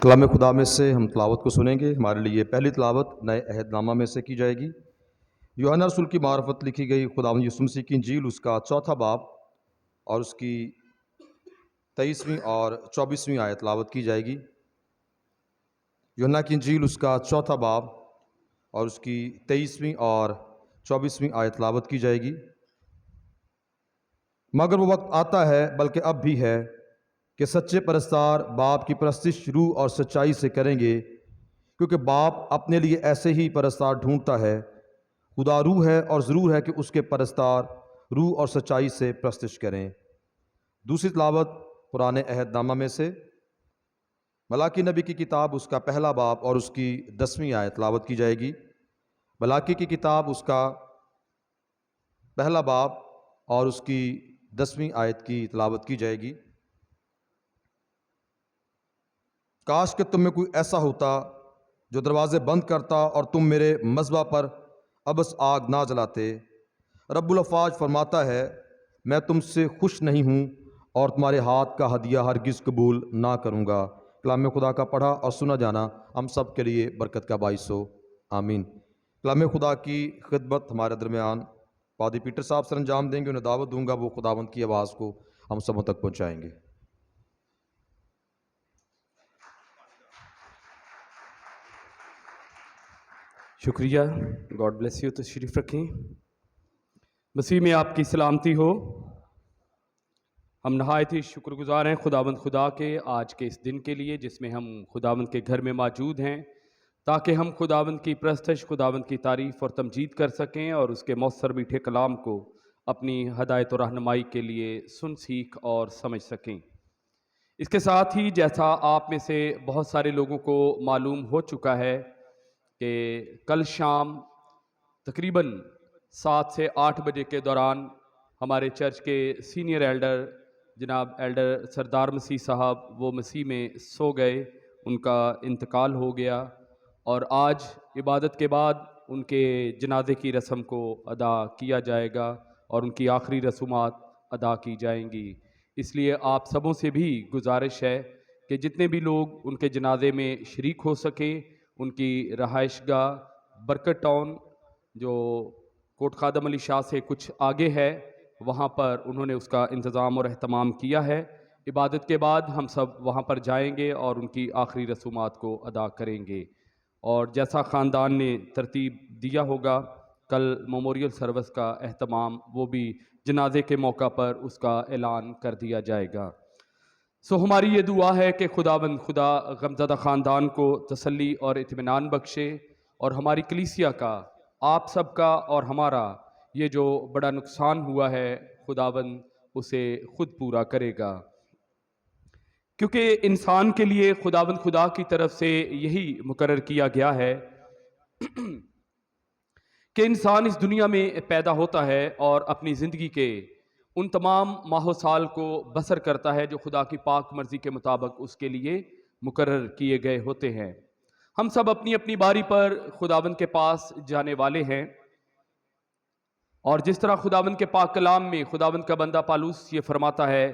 کلام خدا میں سے ہم تلاوت کو سنیں گے۔ ہمارے لیے پہلی تلاوت نئے عہد نامہ میں سے کی جائے گی۔ یوحنا رسول کی معرفت لکھی گئی خداوند یسوع مسیح کی انجیل، اس کا 4 باب اور اس کی 23ویں اور 24ویں آیت تلاوت کی جائے گی۔ یوحنا کی انجیل، اس کا 4 باب اور اس کی 23ویں اور 24ویں آیت تلاوت کی جائے گی۔ مگر وہ وقت آتا ہے، بلکہ اب بھی ہے، کہ سچے پرستار باپ کی پرستش روح اور سچائی سے کریں گے، کیونکہ باپ اپنے لیے ایسے ہی پرستار ڈھونڈتا ہے۔ خدا روح ہے، اور ضرور ہے کہ اس کے پرستار روح اور سچائی سے پرستش کریں۔ دوسری تلاوت پرانے عہد نامہ میں سے ملاکی نبی کی کتاب، اس کا 1 باب اور اس کی 10ویں آیت تلاوت کی جائے گی۔ ملاکی کی کتاب، اس کا 1 باب اور اس کی 10ویں آیت کی تلاوت کی جائے گی۔ کاش کہ تم میں کوئی ایسا ہوتا جو دروازے بند کرتا اور تم میرے مذبح پر ابس آگ نہ جلاتے۔ رب الافواج فرماتا ہے، میں تم سے خوش نہیں ہوں اور تمہارے ہاتھ کا ہدیہ ہرگز قبول نہ کروں گا۔ کلام خدا کا پڑھا اور سنا جانا ہم سب کے لیے برکت کا باعث ہو، آمین۔ کلام خدا کی خدمت ہمارے درمیان پادری پیٹر صاحب سر انجام دیں گے۔ انہیں دعوت دوں گا، وہ خداوند کی آواز کو ہم سبوں تک پہنچائیں گے۔ شکریہ، گاڈ بلیس یو۔ تشریف رکھیں۔ مسیح میں آپ کی سلامتی ہو۔ ہم نہایت ہی شکر گزار ہیں خداوند خدا کے آج کے اس دن کے لیے، جس میں ہم خداوند کے گھر میں موجود ہیں، تاکہ ہم خداوند کی پرستش، خداوند کی تعریف اور تمجید کر سکیں اور اس کے مؤثر میٹھے کلام کو اپنی ہدایت و رہنمائی کے لیے سن، سیکھ اور سمجھ سکیں۔ اس کے ساتھ ہی جیسا آپ میں سے بہت سارے لوگوں کو معلوم ہو چکا ہے کہ کل شام تقریباً 7 سے 8 بجے کے دوران ہمارے چرچ کے سینئر ایلڈر جناب ایلڈر سردار مسیح صاحب، وہ مسیح میں سو گئے، ان کا انتقال ہو گیا، اور آج عبادت کے بعد ان کے جنازے کی رسم کو ادا کیا جائے گا اور ان کی آخری رسومات ادا کی جائیں گی۔ اس لیے آپ سبوں سے بھی گزارش ہے کہ جتنے بھی لوگ ان کے جنازے میں شریک ہو سکیں، ان کی رہائش گاہ برکت ٹاؤن، جو کوٹ خادم علی شاہ سے کچھ آگے ہے، وہاں پر انہوں نے اس کا انتظام اور اہتمام کیا ہے۔ عبادت کے بعد ہم سب وہاں پر جائیں گے اور ان کی آخری رسومات کو ادا کریں گے، اور جیسا خاندان نے ترتیب دیا ہوگا کل میموریل سروس کا اہتمام وہ بھی جنازے کے موقع پر اس کا اعلان کر دیا جائے گا۔ ہماری یہ دعا ہے کہ خداوند خدا غمزدہ خاندان کو تسلی اور اطمینان بخشے، اور ہماری کلیسیا کا، آپ سب کا اور ہمارا یہ جو بڑا نقصان ہوا ہے، خداوند اسے خود پورا کرے گا، کیونکہ انسان کے لیے خداوند خدا کی طرف سے یہی مقرر کیا گیا ہے کہ انسان اس دنیا میں پیدا ہوتا ہے اور اپنی زندگی کے ان تمام ماہ و سال کو بسر کرتا ہے جو خدا کی پاک مرضی کے مطابق اس کے لیے مقرر کیے گئے ہوتے ہیں۔ ہم سب اپنی اپنی باری پر خداوند کے پاس جانے والے ہیں، اور جس طرح خداوند کے پاک کلام میں خداوند کا بندہ پالوس یہ فرماتا ہے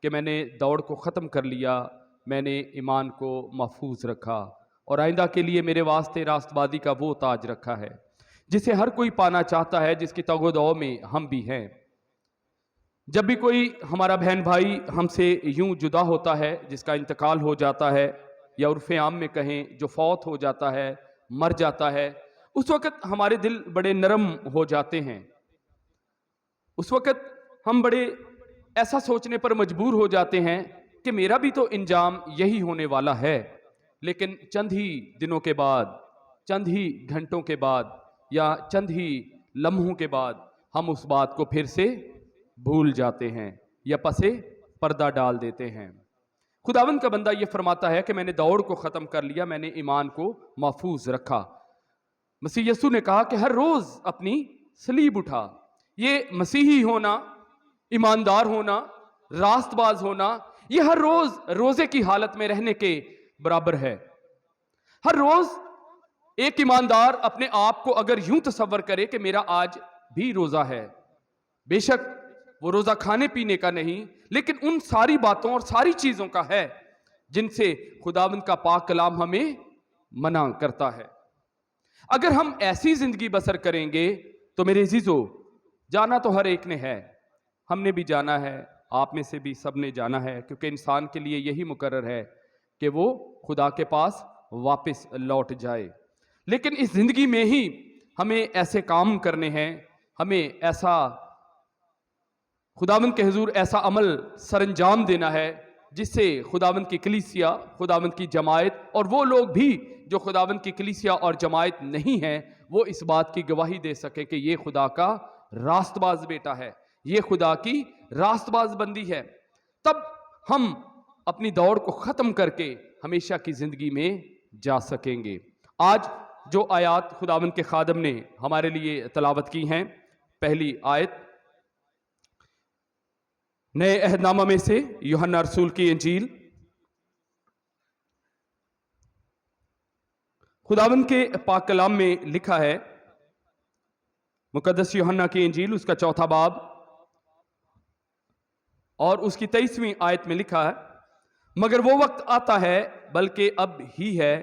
کہ میں نے دوڑ کو ختم کر لیا، میں نے ایمان کو محفوظ رکھا، اور آئندہ کے لیے میرے واسطے راست بازی کا وہ تاج رکھا ہے جسے ہر کوئی پانا چاہتا ہے، جس کی تگ و دو میں ہم بھی ہیں۔ جب بھی کوئی ہمارا بہن بھائی ہم سے یوں جدا ہوتا ہے، جس کا انتقال ہو جاتا ہے، یا عرف عام میں کہیں جو فوت ہو جاتا ہے، مر جاتا ہے، اس وقت ہمارے دل بڑے نرم ہو جاتے ہیں۔ اس وقت ہم بڑے ایسا سوچنے پر مجبور ہو جاتے ہیں کہ میرا بھی تو انجام یہی ہونے والا ہے، لیکن چند ہی دنوں کے بعد، چند ہی گھنٹوں کے بعد، یا چند ہی لمحوں کے بعد ہم اس بات کو پھر سے بھول جاتے ہیں یا پسے پردہ ڈال دیتے ہیں۔ خداوند کا بندہ یہ فرماتا ہے کہ میں نے دوڑ کو ختم کر لیا، میں نے ایمان کو محفوظ رکھا۔ مسیح یسوع نے کہا کہ ہر روز اپنی صلیب اٹھا۔ یہ مسیحی ہونا، ایماندار ہونا، راست باز ہونا، یہ ہر روز روزے کی حالت میں رہنے کے برابر ہے۔ ہر روز ایک ایماندار اپنے آپ کو اگر یوں تصور کرے کہ میرا آج بھی روزہ ہے، بے شک وہ روزہ کھانے پینے کا نہیں، لیکن ان ساری باتوں اور ساری چیزوں کا ہے جن سے خداوند کا پاک کلام ہمیں منع کرتا ہے۔ اگر ہم ایسی زندگی بسر کریں گے تو میرے عزیزو، جانا تو ہر ایک نے ہے، ہم نے بھی جانا ہے، آپ میں سے بھی سب نے جانا ہے، کیونکہ انسان کے لیے یہی مقرر ہے کہ وہ خدا کے پاس واپس لوٹ جائے۔ لیکن اس زندگی میں ہی ہمیں ایسے کام کرنے ہیں، ہمیں ایسا خداوند کے حضور ایسا عمل سر انجام دینا ہے جس سے خداوند کی کلیسیا، خداوند کی جماعت اور وہ لوگ بھی جو خداوند کی کلیسیا اور جماعت نہیں ہیں، وہ اس بات کی گواہی دے سکے کہ یہ خدا کا راست باز بیٹا ہے، یہ خدا کی راست باز بندی ہے۔ تب ہم اپنی دوڑ کو ختم کر کے ہمیشہ کی زندگی میں جا سکیں گے۔ آج جو آیات خداوند کے خادم نے ہمارے لیے تلاوت کی ہیں، پہلی آیت نئے عہد نامہ میں سے یوحنا رسول کی انجیل، خداوند کے پاک کلام میں لکھا ہے، مقدس یوحنا کی انجیل اس کا 4 باب اور اس کی 23ویں آیت میں لکھا ہے، مگر وہ وقت آتا ہے بلکہ اب ہی ہے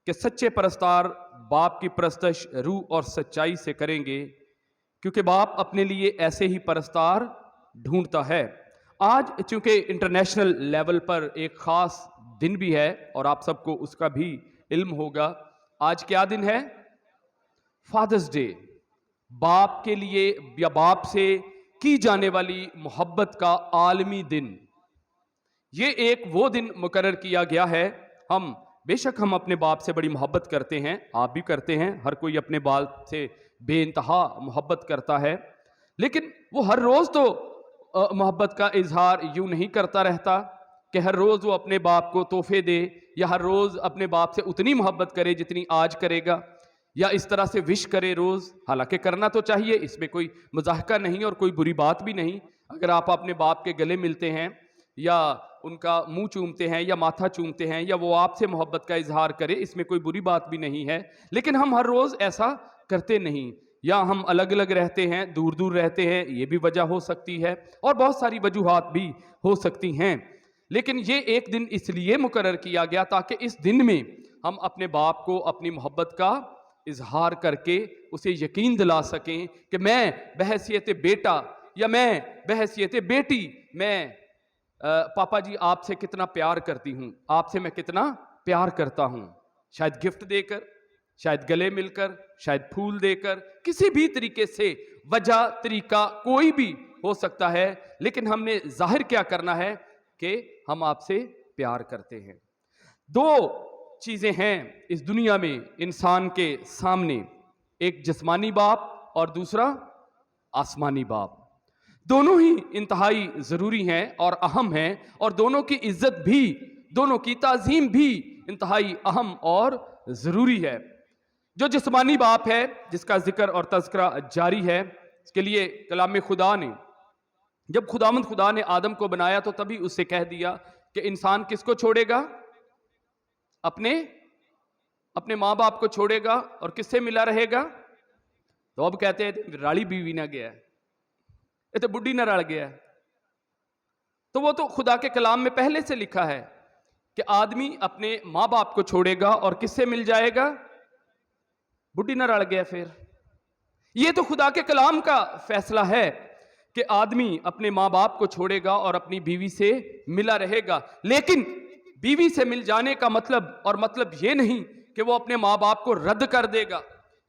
کہ سچے پرستار باپ کی پرستش روح اور سچائی سے کریں گے، کیونکہ باپ اپنے لیے ایسے ہی پرستار ڈھونڈتا ہے۔ آج چونکہ انٹرنیشنل لیول پر ایک خاص دن بھی ہے اور آپ سب کو اس کا بھی علم ہوگا، آج کیا دن ہے؟ فادرز ڈے، باپ کے لیے یا باپ سے کی جانے والی محبت کا عالمی دن۔ یہ ایک وہ دن مقرر کیا گیا ہے، بے شک ہم اپنے باپ سے بڑی محبت کرتے ہیں، آپ بھی کرتے ہیں، ہر کوئی اپنے باپ سے بے انتہا محبت کرتا ہے، لیکن وہ ہر روز تو محبت کا اظہار یوں نہیں کرتا رہتا کہ ہر روز وہ اپنے باپ کو تحفے دے یا ہر روز اپنے باپ سے اتنی محبت کرے جتنی آج کرے گا، یا اس طرح سے وش کرے روز، حالانکہ کرنا تو چاہیے، اس میں کوئی مضاحکہ نہیں اور کوئی بری بات بھی نہیں۔ اگر آپ اپنے باپ کے گلے ملتے ہیں یا ان کا منہ چومتے ہیں یا ماتھا چومتے ہیں یا وہ آپ سے محبت کا اظہار کرے، اس میں کوئی بری بات بھی نہیں ہے، لیکن ہم ہر روز ایسا کرتے نہیں، یا ہم الگ الگ رہتے ہیں، دور دور رہتے ہیں، یہ بھی وجہ ہو سکتی ہے اور بہت ساری وجوہات بھی ہو سکتی ہیں۔ لیکن یہ ایک دن اس لیے مقرر کیا گیا تاکہ اس دن میں ہم اپنے باپ کو اپنی محبت کا اظہار کر کے اسے یقین دلا سکیں کہ میں بحیثیت بیٹا یا میں بحیثیت بیٹی، میں پاپا جی آپ سے کتنا پیار کرتی ہوں، آپ سے میں کتنا پیار کرتا ہوں، شاید گفٹ دے کر، شاید گلے مل کر، شاید پھول دے کر، کسی بھی طریقے سے، وجہ طریقہ کوئی بھی ہو سکتا ہے، لیکن ہم نے ظاہر کیا کرنا ہے کہ ہم آپ سے پیار کرتے ہیں۔ دو چیزیں ہیں اس دنیا میں انسان کے سامنے، ایک جسمانی باپ اور دوسرا آسمانی باپ۔ دونوں ہی انتہائی ضروری ہیں اور اہم ہیں، اور دونوں کی عزت بھی، دونوں کی تعظیم بھی انتہائی اہم اور ضروری ہے۔ جو جسمانی باپ ہے جس کا ذکر اور تذکرہ جاری ہے، اس کے لیے کلام خدا نے، جب خدا نے آدم کو بنایا تو تبھی اس سے کہہ دیا کہ انسان کس کو چھوڑے گا؟ اپنے ماں باپ کو چھوڑے گا اور کس سے ملا رہے گا؟ تو اب کہتے ہیں راڑی بیوی نہ گیا، یہ تو بڈھی نہ رل گیا۔ تو وہ تو خدا کے کلام میں پہلے سے لکھا ہے کہ آدمی اپنے ماں باپ کو چھوڑے گا اور کس سے مل جائے گا؟ بڈھی نہ رل گیا۔ پھر یہ تو خدا کے کلام کا فیصلہ ہے کہ آدمی اپنے ماں باپ کو چھوڑے گا اور اپنی بیوی سے ملا رہے گا، لیکن بیوی سے مل جانے کا مطلب یہ نہیں کہ وہ اپنے ماں باپ کو رد کر دے گا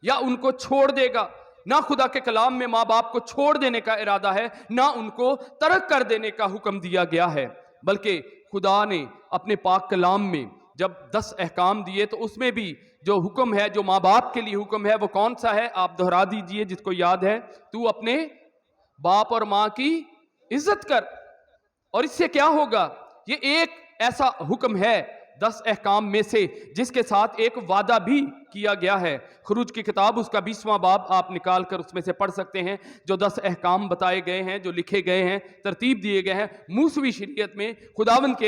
یا ان کو چھوڑ دے گا۔ نہ خدا کے کلام میں ماں باپ کو چھوڑ دینے کا ارادہ ہے، نہ ان کو ترک کر دینے کا حکم دیا گیا ہے، بلکہ خدا نے اپنے پاک کلام میں جب 10 احکام دیے تو اس میں بھی جو حکم ہے، جو ماں باپ کے لیے حکم ہے، وہ کون سا ہے؟ آپ دہرا دیجئے جس کو یاد ہے، تو اپنے باپ اور ماں کی عزت کر۔ اور اس سے کیا ہوگا؟ یہ ایک ایسا حکم ہے 10 احکام میں سے جس کے ساتھ ایک وعدہ بھی کیا گیا ہے۔ خروج کی کتاب اس کا 20واں باب آپ نکال کر اس میں سے پڑھ سکتے ہیں، جو 10 احکام بتائے گئے ہیں، جو لکھے گئے ہیں، ترتیب دیے گئے ہیں موسوی شریعت میں۔ خداوند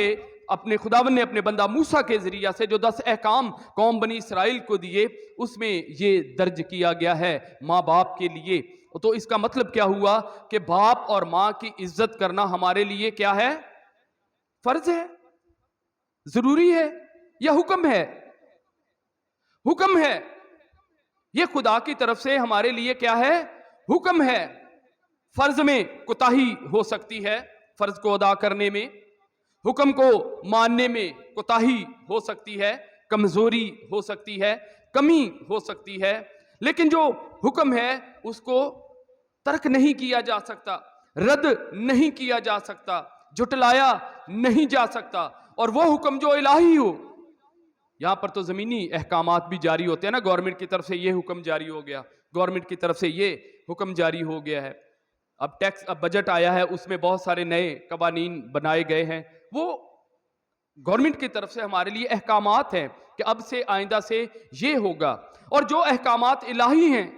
نے اپنے بندہ موسیٰ کے ذریعہ سے جو 10 احکام قوم بنی اسرائیل کو دیے، اس میں یہ درج کیا گیا ہے ماں باپ کے لیے۔ تو اس کا مطلب کیا ہوا کہ باپ اور ماں کی عزت کرنا ہمارے لیے کیا ہے؟ فرض ہے۔ ضروری ہے یا حکم ہے؟ حکم ہے. یہ خدا کی طرف سے ہمارے لیے کیا ہے؟ حکم ہے. فرض میں کوتاہی ہو سکتی ہے، فرض کو ادا کرنے میں، حکم کو ماننے میں کوتاہی ہو سکتی ہے، کمزوری ہو سکتی ہے، کمی ہو سکتی ہے، لیکن جو حکم ہے اس کو ترک نہیں کیا جا سکتا، رد نہیں کیا جا سکتا، جھٹلایا نہیں جا سکتا. اور وہ حکم جو الہی ہو، یہاں پر تو زمینی احکامات بھی جاری ہوتے ہیں نا، گورنمنٹ کی طرف سے یہ حکم جاری ہو گیا، گورنمنٹ کی طرف سے یہ حکم جاری ہو گیا ہے، اب بجٹ آیا ہے، اس میں بہت سارے نئے قوانین بنائے گئے ہیں، وہ گورنمنٹ کی طرف سے ہمارے لیے احکامات ہیں کہ اب سے آئندہ سے یہ ہوگا. اور جو احکامات الہی ہیں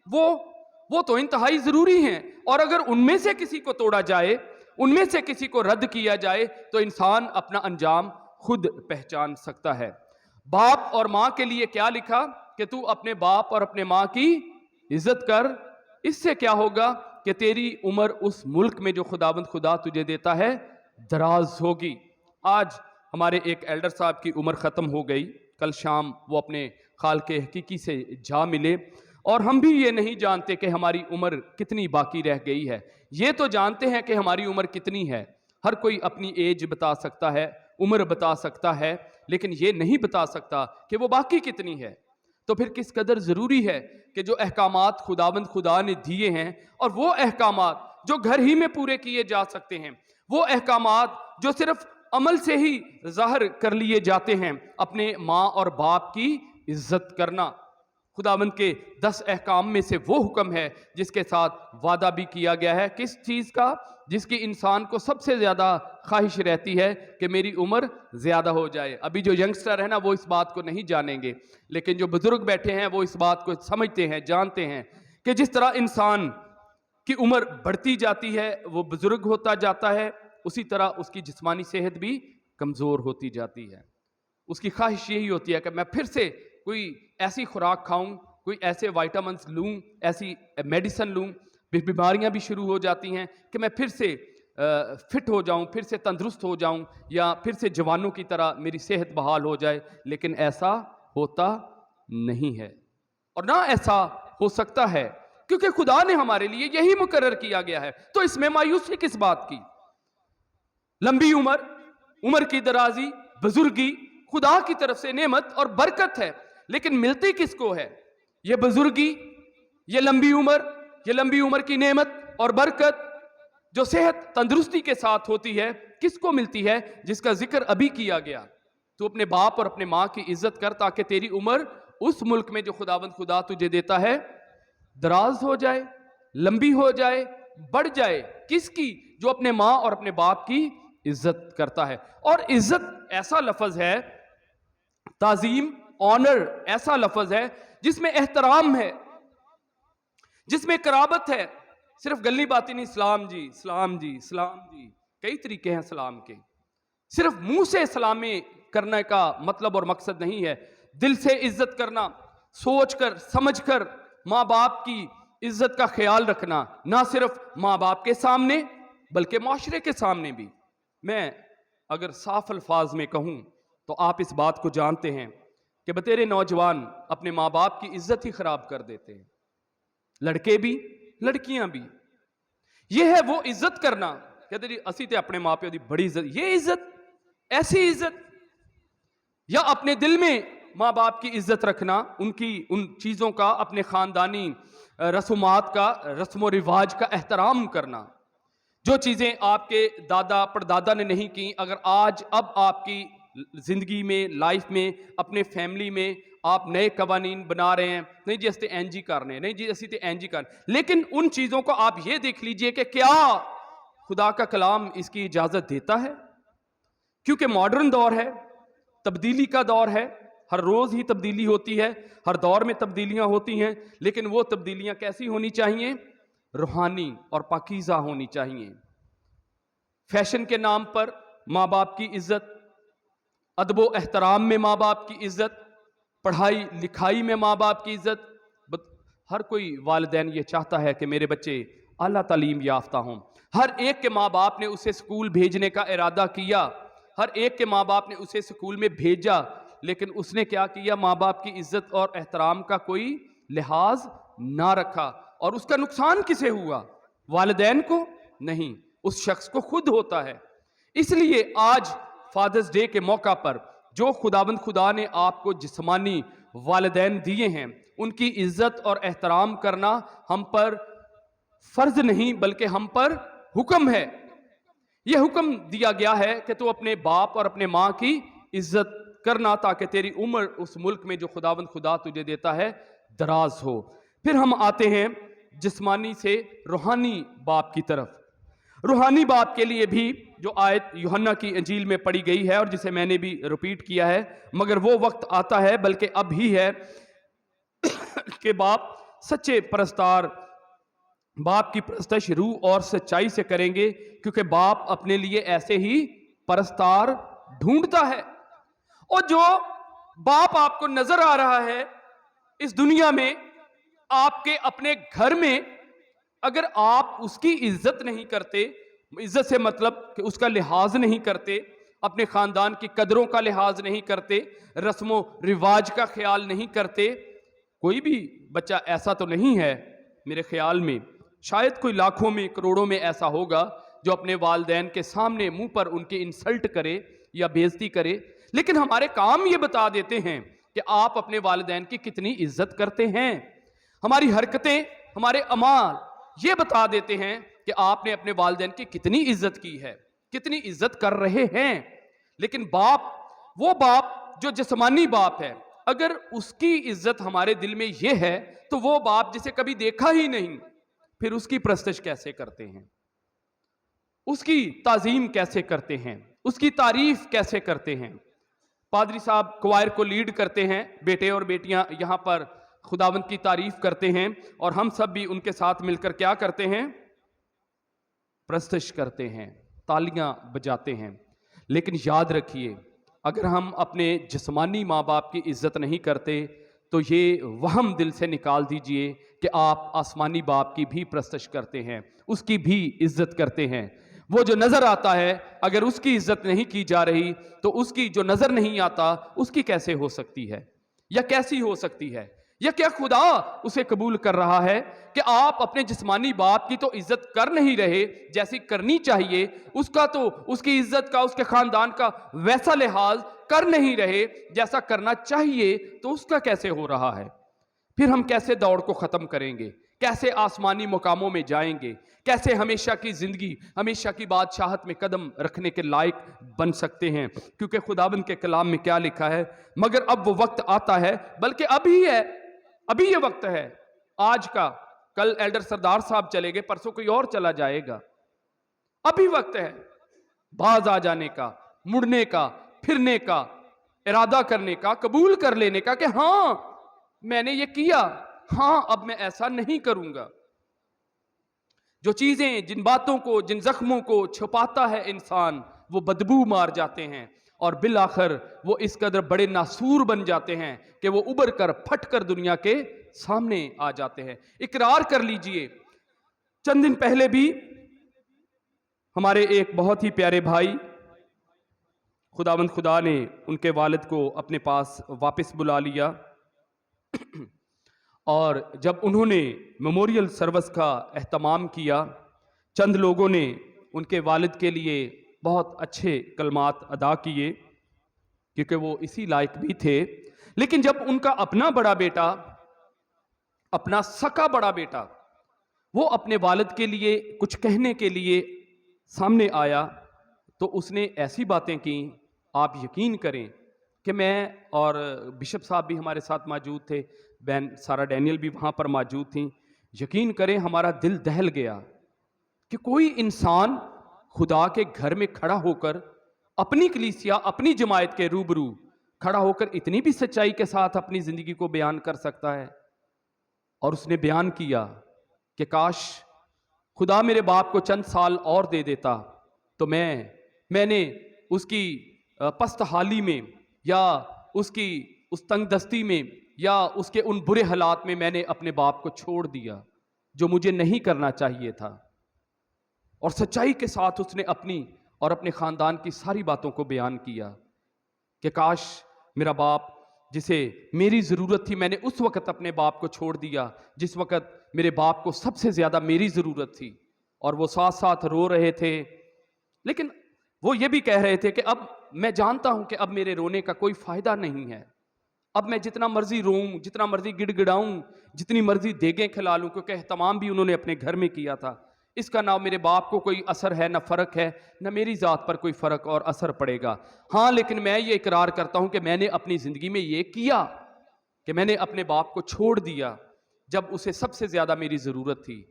وہ تو انتہائی ضروری ہیں، اور اگر ان میں سے کسی کو توڑا جائے، ان میں سے کسی کو رد کیا جائے تو انسان اپنا انجام خود پہچان سکتا ہے. باپ اور ماں کے لیے کیا لکھا کہ تو اپنے باپ اور اپنے ماں کی عزت کر. اس سے کیا ہوگا کہ تیری عمر اس ملک میں جو خداوند خدا تجھے دیتا ہے دراز ہوگی. آج ہمارے ایک ایلڈر صاحب کی عمر ختم ہو گئی، کل شام وہ اپنے خالق حقیقی سے جا ملے، اور ہم بھی یہ نہیں جانتے کہ ہماری عمر کتنی باقی رہ گئی ہے. یہ تو جانتے ہیں کہ ہماری عمر کتنی ہے، ہر کوئی اپنی ایج بتا سکتا ہے، عمر بتا سکتا ہے، لیکن یہ نہیں بتا سکتا کہ وہ باقی کتنی ہے. تو پھر کس قدر ضروری ہے کہ جو احکامات خداوند خدا نے دیے ہیں، اور وہ احکامات جو گھر ہی میں پورے کیے جا سکتے ہیں، وہ احکامات جو صرف عمل سے ہی ظاہر کر لیے جاتے ہیں، اپنے ماں اور باپ کی عزت کرنا. خداوند کے 10 احکام میں سے وہ حکم ہے جس کے ساتھ وعدہ بھی کیا گیا ہے، کس چیز کا؟ جس کی انسان کو سب سے زیادہ خواہش رہتی ہے کہ میری عمر زیادہ ہو جائے. ابھی جو ینگسٹر ہے نا وہ اس بات کو نہیں جانیں گے، لیکن جو بزرگ بیٹھے ہیں وہ اس بات کو سمجھتے ہیں، جانتے ہیں کہ جس طرح انسان کی عمر بڑھتی جاتی ہے، وہ بزرگ ہوتا جاتا ہے، اسی طرح اس کی جسمانی صحت بھی کمزور ہوتی جاتی ہے. اس کی خواہش یہی ہوتی ہے کہ میں پھر سے کوئی ایسی خوراک کھاؤں، کوئی ایسے وائٹامنس لوں، ایسی میڈیسن لوں، بیماریاں بھی شروع ہو جاتی ہیں کہ میں پھر سے فٹ ہو جاؤں، پھر سے تندرست ہو جاؤں، یا پھر سے جوانوں کی طرح میری صحت بحال ہو جائے. لیکن ایسا ہوتا نہیں ہے، اور نہ ایسا ہو سکتا ہے، کیونکہ خدا نے ہمارے لیے یہی مقرر کیا گیا ہے. تو اس میں مایوسی کس بات کی؟ لمبی عمر، عمر کی درازی، بزرگی خدا کی طرف سے نعمت اور برکت ہے، لیکن ملتی کس کو ہے؟ یہ بزرگی، یہ لمبی عمر کی نعمت اور برکت جو صحت تندرستی کے ساتھ ہوتی ہے، کس کو ملتی ہے؟ جس کا ذکر ابھی کیا گیا. تو اپنے باپ اور اپنے ماں کی عزت کر تاکہ تیری عمر اس ملک میں جو خداوند خدا تجھے دیتا ہے دراز ہو جائے، لمبی ہو جائے، بڑھ جائے. کس کی؟ جو اپنے ماں اور اپنے باپ کی عزت کرتا ہے. اور عزت ایسا لفظ ہے، تعظیم، آنر ایسا لفظ ہے جس میں احترام ہے، جس میں قرابت ہے. صرف گلی باتی نہیں، سلام جی، سلام جی، سلام جی. کئی طریقے ہیں سلام کے. صرف منہ سے سلام کرنے کا مطلب اور مقصد نہیں ہے، دل سے عزت کرنا، سوچ کر سمجھ کر ماں باپ کی عزت کا خیال رکھنا، نہ صرف ماں باپ کے سامنے بلکہ معاشرے کے سامنے بھی. میں اگر صاف الفاظ میں کہوں تو آپ اس بات کو جانتے ہیں کہ بتیرے نوجوان اپنے ماں باپ کی عزت ہی خراب کر دیتے ہیں، لڑکے بھی لڑکیاں بھی. یہ ہے وہ عزت کرنا، کہتے جی اسی تے اپنے ماں پیو دی بڑی عزت. یہ عزت، ایسی عزت، یا اپنے دل میں ماں باپ کی عزت رکھنا، ان چیزوں کا، اپنے خاندانی رسومات کا، رسم و رواج کا احترام کرنا. جو چیزیں آپ کے دادا پردادا نے نہیں کی، اگر اب آپ کی زندگی میں، لائف میں، اپنے فیملی میں آپ نئے قوانین بنا رہے ہیں، نہیں جی استے این جی کرنے ہیں، نہیں جی اسی تے این جی کرنے، لیکن ان چیزوں کو آپ یہ دیکھ لیجئے کہ کیا خدا کا کلام اس کی اجازت دیتا ہے؟ کیونکہ ماڈرن دور ہے، تبدیلی کا دور ہے، ہر روز ہی تبدیلی ہوتی ہے، ہر دور میں تبدیلیاں ہوتی ہیں، لیکن وہ تبدیلیاں کیسی ہونی چاہیے؟ روحانی اور پاکیزہ ہونی چاہیے. فیشن کے نام پر ماں باپ کی عزت، ادب و احترام میں ماں باپ کی عزت، پڑھائی لکھائی میں ماں باپ کی عزت. ہر کوئی والدین یہ چاہتا ہے کہ میرے بچے اعلیٰ تعلیم یافتہ ہوں. ہر ایک کے ماں باپ نے اسے اسکول بھیجنے کا ارادہ کیا، ہر ایک کے ماں باپ نے اسے اسکول میں بھیجا، لیکن اس نے کیا کیا؟ ماں باپ کی عزت اور احترام کا کوئی لحاظ نہ رکھا۔ اور اس کا نقصان کسے ہوا؟ والدین کو نہیں، اس شخص کو خود ہوتا ہے۔ اس لیے آج فادرز ڈے کے موقع پر جو خداوند خدا نے آپ کو جسمانی والدین دیے ہیں، ان کی عزت اور احترام کرنا ہم پر فرض نہیں بلکہ ہم پر حکم ہے۔ یہ حکم دیا گیا ہے کہ تو اپنے باپ اور اپنے ماں کی عزت کرنا تاکہ تیری عمر اس ملک میں جو خداوند خدا تجھے دیتا ہے دراز ہو۔ پھر ہم آتے ہیں جسمانی سے روحانی باپ کی طرف۔ روحانی باپ کے لیے بھی جو آیت یوحنا کی انجیل میں پڑھی گئی ہے اور جسے میں نے بھی ریپیٹ کیا ہے، مگر وہ وقت آتا ہے بلکہ اب ہی ہے کہ باپ سچے پرستار باپ کی پرستش روح اور سچائی سے کریں گے، کیونکہ باپ اپنے لیے ایسے ہی پرستار ڈھونڈتا ہے۔ اور جو باپ آپ کو نظر آ رہا ہے اس دنیا میں، آپ کے اپنے گھر میں، اگر آپ اس کی عزت نہیں کرتے، عزت سے مطلب کہ اس کا لحاظ نہیں کرتے، اپنے خاندان کی قدروں کا لحاظ نہیں کرتے، رسم و رواج کا خیال نہیں کرتے، کوئی بھی بچہ ایسا تو نہیں ہے میرے خیال میں، شاید کوئی لاکھوں میں کروڑوں میں ایسا ہوگا جو اپنے والدین کے سامنے منہ پر ان کی انسلٹ کرے یا بے عزتی کرے، لیکن ہمارے کام یہ بتا دیتے ہیں کہ آپ اپنے والدین کی کتنی عزت کرتے ہیں۔ ہماری حرکتیں، ہمارے اعمال یہ بتا دیتے ہیں کہ آپ نے اپنے والدین کی کتنی عزت کی ہے، کتنی عزت کر رہے ہیں۔ لیکن باپ، وہ باپ جو جسمانی باپ ہے، اگر اس کی عزت ہمارے دل میں یہ ہے تو وہ باپ جسے کبھی دیکھا ہی نہیں، پھر اس کی پرستش کیسے کرتے ہیں؟ اس کی تعظیم کیسے کرتے ہیں؟ اس کی تعریف کیسے کرتے ہیں؟ پادری صاحب کوائر کو لیڈ کرتے ہیں، بیٹے اور بیٹیاں یہاں پر خداوند کی تعریف کرتے ہیں، اور ہم سب بھی ان کے ساتھ مل کر کیا کرتے ہیں؟ پرستش کرتے ہیں، تالیاں بجاتے ہیں۔ لیکن یاد رکھیے، اگر ہم اپنے جسمانی ماں باپ کی عزت نہیں کرتے تو یہ وہم دل سے نکال دیجئے کہ آپ آسمانی باپ کی بھی پرستش کرتے ہیں، اس کی بھی عزت کرتے ہیں۔ وہ جو نظر آتا ہے، اگر اس کی عزت نہیں کی جا رہی تو اس کی جو نظر نہیں آتا اس کی کیسے ہو سکتی ہے، یا کیسی ہو سکتی ہے؟ یا کیا خدا اسے قبول کر رہا ہے کہ آپ اپنے جسمانی باپ کی تو عزت کر نہیں رہے جیسی کرنی چاہیے، اس کا تو اس کی عزت کا، اس کے خاندان کا ویسا لحاظ کر نہیں رہے جیسا کرنا چاہیے، تو اس کا کیسے ہو رہا ہے؟ پھر ہم کیسے دوڑ کو ختم کریں گے؟ کیسے آسمانی مقاموں میں جائیں گے؟ کیسے ہمیشہ کی زندگی، ہمیشہ کی بادشاہت میں قدم رکھنے کے لائق بن سکتے ہیں؟ کیونکہ خداوند کے کلام میں کیا لکھا ہے؟ مگر اب وہ وقت آتا ہے، بلکہ ابھی ہے، ابھی یہ وقت ہے آج کا۔ کل ایلڈر سردار صاحب چلے گئے، پرسوں کوئی اور چلا جائے گا۔ ابھی وقت ہے باز آ جانے کا، مڑنے کا، پھرنے کا، ارادہ کرنے کا، قبول کر لینے کا کہ ہاں میں نے یہ کیا، ہاں اب میں ایسا نہیں کروں گا۔ جو چیزیں، جن باتوں کو، جن زخموں کو چھپاتا ہے انسان، وہ بدبو مار جاتے ہیں، اور بالآخر وہ اس قدر بڑے ناسور بن جاتے ہیں کہ وہ ابھر کر پھٹ کر دنیا کے سامنے آ جاتے ہیں۔ اقرار کر لیجئے، چند دن پہلے بھی ہمارے ایک بہت ہی پیارے بھائی، خداوند خدا نے ان کے والد کو اپنے پاس واپس بلا لیا، اور جب انہوں نے میموریل سروس کا اہتمام کیا، چند لوگوں نے ان کے والد کے لیے بہت اچھے کلمات ادا کیے کیونکہ وہ اسی لائق بھی تھے، لیکن جب ان کا اپنا بڑا بیٹا، اپنا سکا بڑا بیٹا، وہ اپنے والد کے لیے کچھ کہنے کے لیے سامنے آیا تو اس نے ایسی باتیں کی، آپ یقین کریں کہ میں اور بشپ صاحب بھی ہمارے ساتھ موجود تھے، بہن سارا ڈینیل بھی وہاں پر موجود تھیں، یقین کریں ہمارا دل دہل گیا کہ کوئی انسان خدا کے گھر میں کھڑا ہو کر اپنی کلیسیا، اپنی جماعت کے روبرو کھڑا ہو کر اتنی بھی سچائی کے ساتھ اپنی زندگی کو بیان کر سکتا ہے۔ اور اس نے بیان کیا کہ کاش خدا میرے باپ کو چند سال اور دے دیتا تو میں نے اس کی پست حالی میں، یا اس کی اس تنگ دستی میں، یا اس کے ان برے حالات میں نے اپنے باپ کو چھوڑ دیا جو مجھے نہیں کرنا چاہیے تھا۔ اور سچائی کے ساتھ اس نے اپنی اور اپنے خاندان کی ساری باتوں کو بیان کیا کہ کاش میرا باپ جسے میری ضرورت تھی، میں نے اس وقت اپنے باپ کو چھوڑ دیا جس وقت میرے باپ کو سب سے زیادہ میری ضرورت تھی، اور وہ ساتھ ساتھ رو رہے تھے، لیکن وہ یہ بھی کہہ رہے تھے کہ اب میں جانتا ہوں کہ اب میرے رونے کا کوئی فائدہ نہیں ہے، اب میں جتنا مرضی روؤں، جتنا مرضی گڑ گڑاؤں، جتنی مرضی دیگیں کھلا لوں، کیونکہ اہتمام بھی انہوں نے اپنے گھر میں کیا تھا، اس کا نہ میرے باپ کو کوئی اثر ہے، نہ فرق ہے، نہ میری ذات پر کوئی فرق اور اثر پڑے گا۔ ہاں لیکن میں یہ اقرار کرتا ہوں کہ میں نے اپنی زندگی میں یہ کیا کہ میں نے اپنے باپ کو چھوڑ دیا جب اسے سب سے زیادہ میری ضرورت تھی۔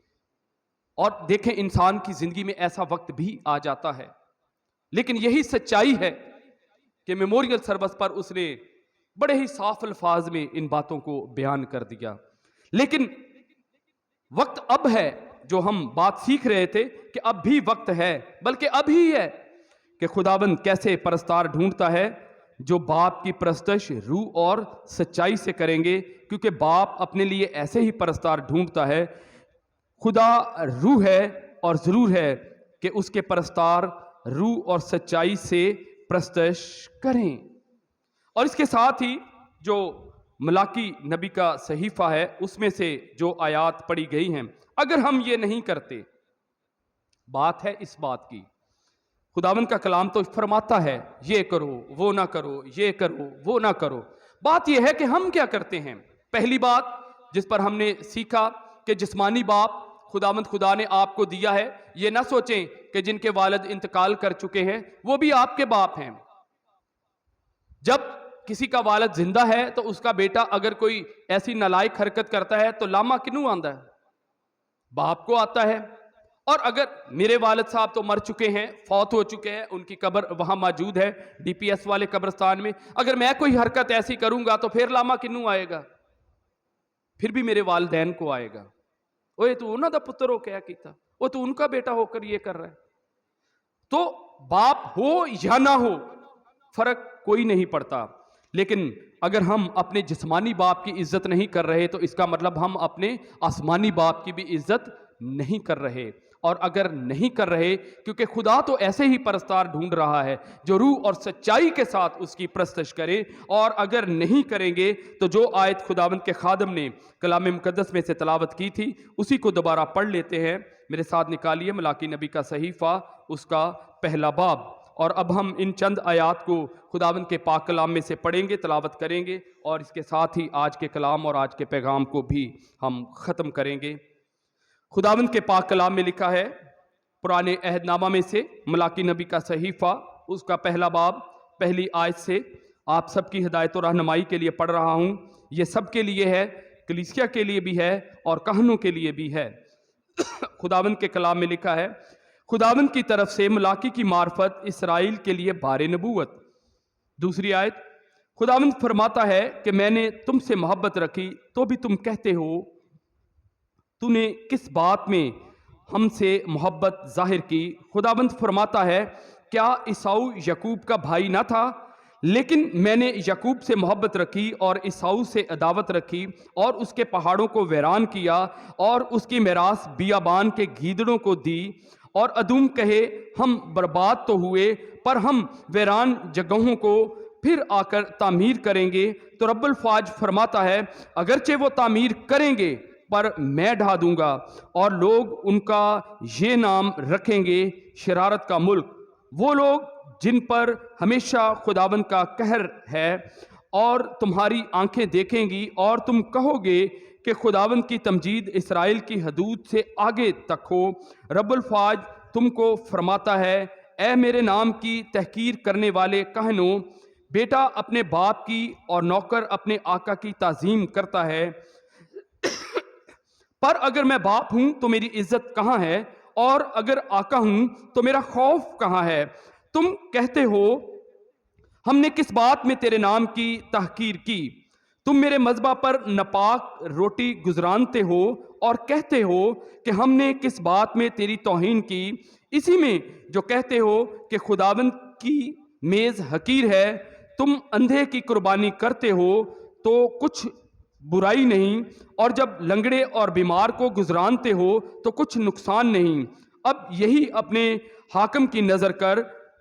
اور دیکھیں انسان کی زندگی میں ایسا وقت بھی آ جاتا ہے، لیکن یہی سچائی ہے کہ میموریل سروس پر اس نے بڑے ہی صاف الفاظ میں ان باتوں کو بیان کر دیا۔ لیکن وقت اب ہے، جو ہم بات سیکھ رہے تھے کہ اب بھی وقت ہے، بلکہ اب ہی ہے کہ خداوند کیسے پرستار ڈھونڈتا ہے جو باپ کی پرستش روح اور سچائی سے کریں گے، کیونکہ باپ اپنے لیے ایسے ہی پرستار ڈھونڈتا ہے۔ خدا روح ہے اور ضرور ہے کہ اس کے پرستار روح اور سچائی سے پرستش کریں۔ اور اس کے ساتھ ہی جو ملاکی نبی کا صحیفہ ہے اس میں سے جو آیات پڑھی گئی ہیں، اگر ہم یہ نہیں کرتے، بات ہے اس بات کی، خداوند کا کلام تو فرماتا ہے یہ کرو وہ نہ کرو، یہ کرو وہ نہ کرو، بات یہ ہے کہ ہم کیا کرتے ہیں۔ پہلی بات جس پر ہم نے سیکھا کہ جسمانی باپ خداوند خدا نے آپ کو دیا ہے، یہ نہ سوچیں کہ جن کے والد انتقال کر چکے ہیں وہ بھی آپ کے باپ ہیں۔ جب کسی کا والد زندہ ہے تو اس کا بیٹا اگر کوئی ایسی نالائق حرکت کرتا ہے تو لاما کنوں آندا ہے؟ باپ کو آتا ہے۔ اور اگر میرے والد صاحب تو مر چکے ہیں، فوت ہو چکے ہیں، ان کی قبر وہاں موجود ہے ڈی پی ایس والے قبرستان میں، اگر میں کوئی حرکت ایسی کروں گا تو پھر لاما کنوں آئے گا؟ پھر بھی میرے والدین کو آئے گا، اوے تو انہاں دا پتر ہو کیا کیتا، وہ تو ان کا بیٹا ہو کر یہ کر رہا ہے۔ تو باپ ہو یا نہ ہو فرق کوئی نہیں پڑتا، لیکن اگر ہم اپنے جسمانی باپ کی عزت نہیں کر رہے تو اس کا مطلب ہم اپنے آسمانی باپ کی بھی عزت نہیں کر رہے۔ اور اگر نہیں کر رہے، کیونکہ خدا تو ایسے ہی پرستار ڈھونڈ رہا ہے جو روح اور سچائی کے ساتھ اس کی پرستش کرے، اور اگر نہیں کریں گے تو جو آیت خداوند کے خادم نے کلام مقدس میں سے تلاوت کی تھی اسی کو دوبارہ پڑھ لیتے ہیں۔ میرے ساتھ نکالیے ملاکی نبی کا صحیفہ، اس کا پہلا باب، اور اب ہم ان چند آیات کو خداوند کے پاک کلام میں سے پڑھیں گے، تلاوت کریں گے، اور اس کے ساتھ ہی آج کے کلام اور آج کے پیغام کو بھی ہم ختم کریں گے۔ خداوند کے پاک کلام میں لکھا ہے، پرانے عہد نامہ میں سے ملاکی نبی کا صحیفہ، اس کا پہلا باب پہلی آیت سے آپ سب کی ہدایت و رہنمائی کے لیے پڑھ رہا ہوں۔ یہ سب کے لیے ہے، کلیسیا کے لیے بھی ہے اور کہنوں کے لیے بھی ہے۔ خداوند کے کلام میں لکھا ہے، خداوند کی طرف سے ملاکی کی معرفت اسرائیل کے لیے بار نبوت۔ دوسری آیت، خداوند فرماتا ہے کہ میں نے تم سے محبت رکھی تو بھی تم کہتے ہو تو نے کس بات میں ہم سے محبت ظاہر کی۔ خداوند فرماتا ہے، کیا عیساؤ یعقوب کا بھائی نہ تھا؟ لیکن میں نے یعقوب سے محبت رکھی اور عیساؤ سے عداوت رکھی، اور اس کے پہاڑوں کو ویران کیا اور اس کی میراث بیابان کے گیدڑوں کو دی، اور ادوم کہے ہم برباد تو ہوئے پر ہم ویران جگہوں کو پھر آ کر تعمیر کریں گے۔ تو رب الفاج فرماتا ہے، اگرچہ وہ تعمیر کریں گے پر میں ڈھا دوں گا، اور لوگ ان کا یہ نام رکھیں گے شرارت کا ملک، وہ لوگ جن پر ہمیشہ خداوند کا قہر ہے، اور تمہاری آنکھیں دیکھیں گی اور تم کہو گے کہ خداوند کی تمجید اسرائیل کی حدود سے آگے تک ہو۔ رب الفاج تم کو فرماتا ہے، اے میرے نام کی تحقیر کرنے والے کہنوں، بیٹا اپنے باپ کی اور نوکر اپنے آقا کی تعظیم کرتا ہے، پر اگر میں باپ ہوں تو میری عزت کہاں ہے، اور اگر آقا ہوں تو میرا خوف کہاں ہے؟ تم کہتے ہو ہم نے کس بات میں تیرے نام کی تحقیر کی؟ تم میرے مذبح پر ناپاک روٹی گزرانتے ہو اور کہتے ہو کہ ہم نے کس بات میں تیری توہین کی؟ اسی میں جو کہتے ہو کہ خداوند کی میز حقیر ہے۔ تم اندھے کی قربانی کرتے ہو تو کچھ برائی نہیں، اور جب لنگڑے اور بیمار کو گزرانتے ہو تو کچھ نقصان نہیں۔ اب یہی اپنے حاکم کی نظر کر